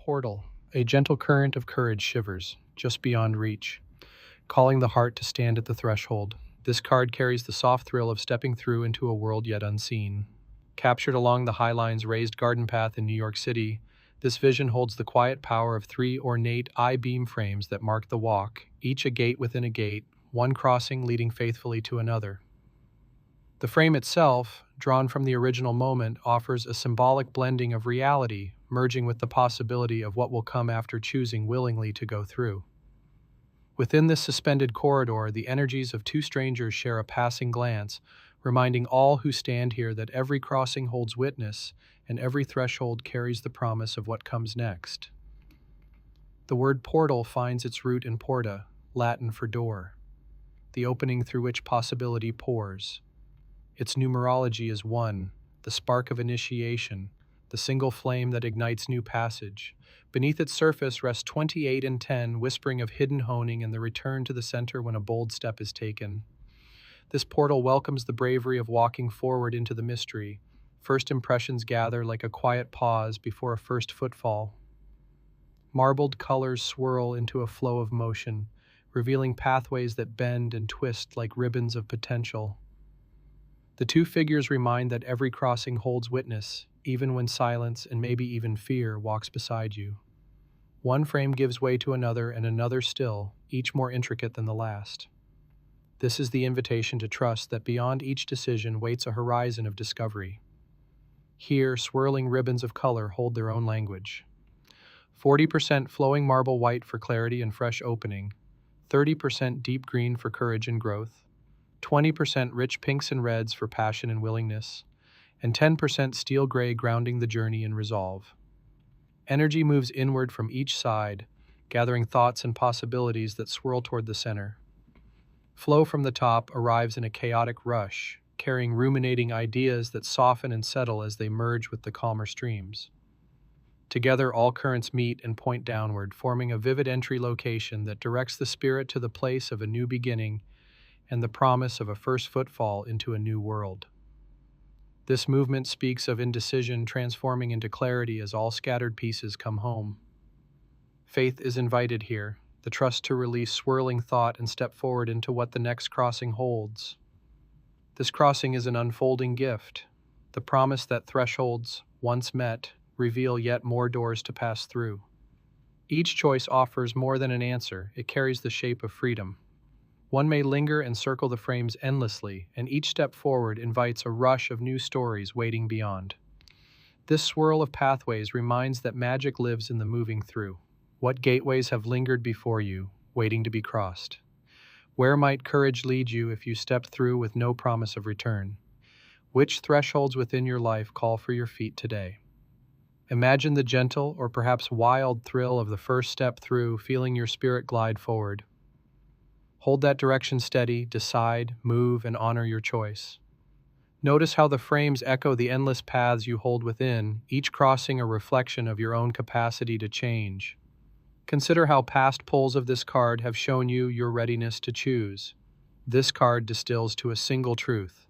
Portal. A gentle current of courage shivers, just beyond reach, calling the heart to stand at the threshold. This card carries the soft thrill of stepping through into a world yet unseen. Captured along the High Line's raised garden path in New York City, this vision holds the quiet power of three ornate I-beam frames that mark the walk, each a gate within a gate, one crossing leading faithfully to another. The frame itself, drawn from the original moment, offers a symbolic blending of reality, merging with the possibility of what will come after choosing willingly to go through. Within this suspended corridor, the energies of two strangers share a passing glance, reminding all who stand here that every crossing holds witness and every threshold carries the promise of what comes next. The word portal finds its root in porta, Latin for door, the opening through which possibility pours. Its numerology is 1, the spark of initiation, the single flame that ignites new passage. Beneath its surface rest 28 and 10, whispering of hidden honing and the return to the center when a bold step is taken. This portal welcomes the bravery of walking forward into the mystery. First impressions gather like a quiet pause before a first footfall. Marbled colors swirl into a flow of motion, revealing pathways that bend and twist like ribbons of potential. The two figures remind that every crossing holds witness, even when silence and maybe even fear walks beside you. One frame gives way to another and another still, each more intricate than the last. This is the invitation to trust that beyond each decision waits a horizon of discovery. Here, swirling ribbons of color hold their own language. 40% flowing marble white for clarity and fresh opening, 30% deep green for courage and growth, 20% rich pinks and reds for passion and willingness, and 10% steel gray grounding the journey in resolve. Energy moves inward from each side, gathering thoughts and possibilities that swirl toward the center. Flow from the top arrives in a chaotic rush, carrying ruminating ideas that soften and settle as they merge with the calmer streams. Together, all currents meet and point downward, forming a vivid entry location that directs the spirit to the place of a new beginning and the promise of a first footfall into a new world. This movement speaks of indecision transforming into clarity as all scattered pieces come home. Faith is invited here, the trust to release swirling thought and step forward into what the next crossing holds. This crossing is an unfolding gift, the promise that thresholds, once met, reveal yet more doors to pass through. Each choice offers more than an answer, it carries the shape of freedom. One may linger and circle the frames endlessly, and each step forward invites a rush of new stories waiting beyond. This swirl of pathways reminds that magic lives in the moving through. What gateways have lingered before you, waiting to be crossed? Where might courage lead you if you stepped through with no promise of return? Which thresholds within your life call for your feet today? Imagine the gentle or perhaps wild thrill of the first step through, feeling your spirit glide forward. Hold that direction steady, decide, move, and honor your choice. Notice how the frames echo the endless paths you hold within, each crossing a reflection of your own capacity to change. Consider how past pulls of this card have shown you your readiness to choose. This card distills to a single truth.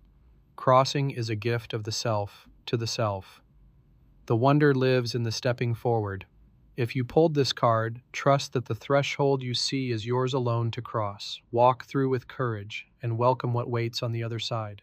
Crossing is a gift of the self to the self. The wonder lives in the stepping forward. If you pulled this card, trust that the threshold you see is yours alone to cross. Walk through with courage and welcome what waits on the other side.